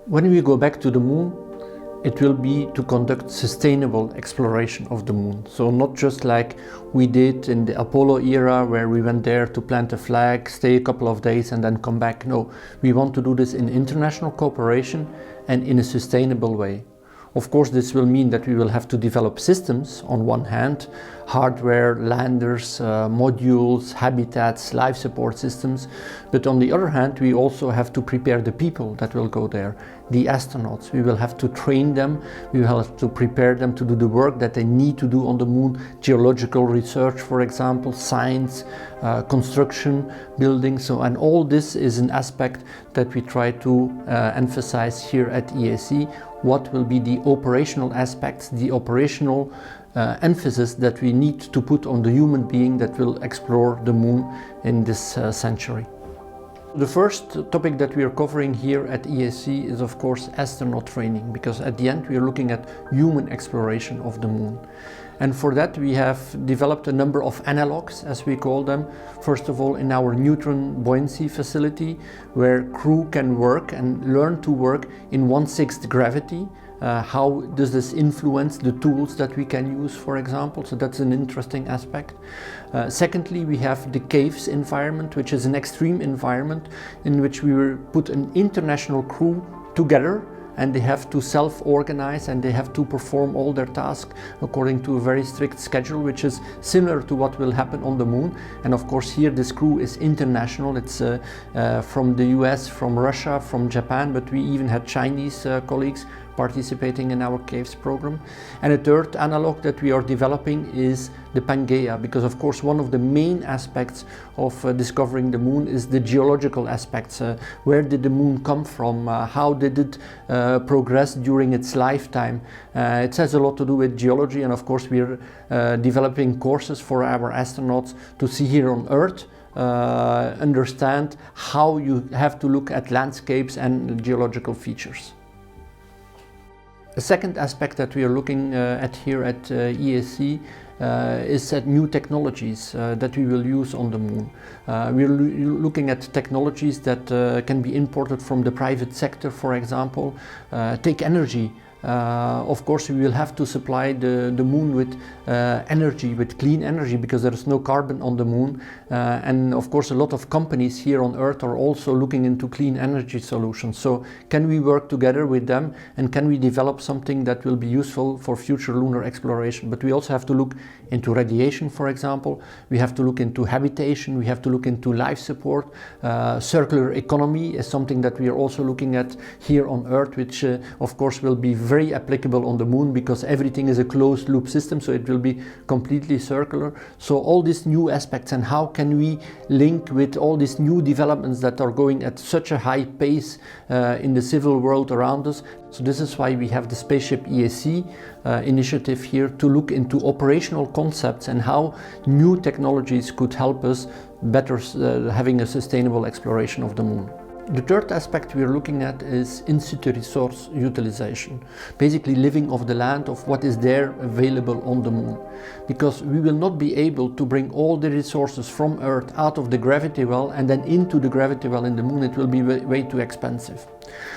When we go back to the moon, it will be to conduct sustainable exploration of the moon. So not just like we did in the Apollo era, where we went there to plant a flag, stay a couple of days and then come back. No, we want to do this in international cooperation and in a sustainable way. Of course, this will mean that we will have to develop systems on one hand, hardware, landers, modules, habitats, life support systems. But on the other hand, we also have to prepare the people that will go there, the astronauts. We will have to train them, we will have to prepare them to do the work that they need to do on the moon, geological research, for example, science, construction, building. And all this is an aspect that we try to emphasize here at EAC. What will be the operational aspects, the operational emphasis that we need to put on the human being that will explore the moon in this century. The first topic that we are covering here at EAC is of course astronaut training, because at the end we are looking at human exploration of the moon. And for that we have developed a number of analogs, as we call them. First of all, in our neutron buoyancy facility, where crew can work and learn to work in 1/6 gravity. How does this influence the tools that we can use, for example? So that's an interesting aspect. Secondly, we have the caves environment, which is an extreme environment in which we will put an international crew together, and they have to self-organize and they have to perform all their tasks according to a very strict schedule, which is similar to what will happen on the moon. And of course here this crew is international. It's from the US, from Russia, from Japan, but we even had Chinese colleagues participating in our caves program. And a third analog that we are developing is the Pangea, because of course one of the main aspects of discovering the moon is the geological aspects. Where did the moon come from? How did it progress during its lifetime? It has a lot to do with geology, and of course we're developing courses for our astronauts to see here on Earth, understand how you have to look at landscapes and geological features. A second aspect that we are looking at here at EAC is at new technologies that we will use on the moon. We're looking at technologies that can be imported from the private sector, for example. Take energy. Of course we will have to supply the moon with energy, with clean energy, because there is no carbon on the moon. And of course a lot of companies here on Earth are also looking into clean energy solutions. So can we work together with them, and can we develop something that will be useful for future lunar exploration? But we also have to look into radiation, for example. We have to look into habitation, we have to look into life support. Circular economy is something that we are also looking at here on Earth, which of course will be very applicable on the moon, because everything is a closed loop system, so it will be completely circular. So all these new aspects, and how can we link with all these new developments that are going at such a high pace in the civil world around us. So this is why we have the Spaceship EAC initiative here, to look into operational concepts and how new technologies could help us better having a sustainable exploration of the moon. The third aspect we are looking at is in situ resource utilization, basically living off the land of what is there available on the moon, because we will not be able to bring all the resources from Earth out of the gravity well and then into the gravity well in the moon. It will be way too expensive.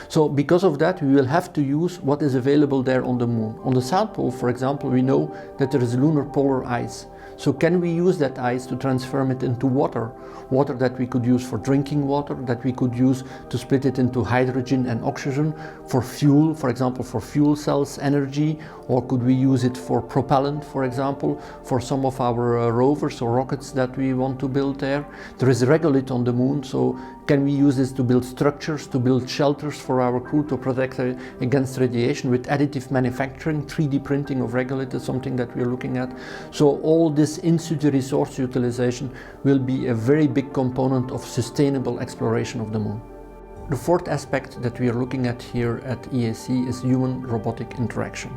So because of that, we will have to use what is available there on the moon. On the South Pole, for example, we know that there is lunar polar ice. So can we use that ice to transform it into water? Water that we could use for drinking water, that we could use to split it into hydrogen and oxygen, for fuel, for example, for fuel cells energy, or could we use it for propellant, for example, for some of our rovers or rockets that we want to build there? There is regolith on the moon, so can we use this to build structures, to build shelters for our crew to protect against radiation with additive manufacturing? 3D printing of regolith is something that we're looking at. So all this in situ resource utilization will be a very big component of sustainable exploration of the moon. The fourth aspect that we are looking at here at EAC is human-robotic interaction.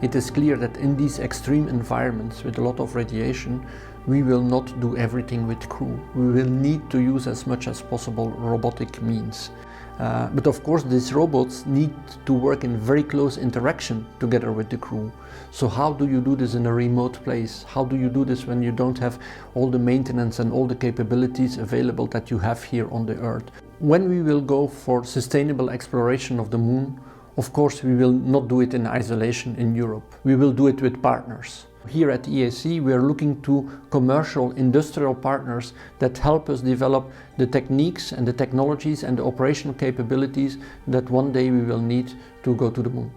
It is clear that in these extreme environments with a lot of radiation, we will not do everything with crew. We will need to use as much as possible robotic means. But of course these robots need to work in very close interaction together with the crew. So how do you do this in a remote place? How do you do this when you don't have all the maintenance and all the capabilities available that you have here on the Earth? when we will go for sustainable exploration of the moon, of course we will not do it in isolation in Europe. We will do it with partners. Here at EAC we are looking to commercial industrial partners that help us develop the techniques and the technologies and the operational capabilities that one day we will need to go to the moon.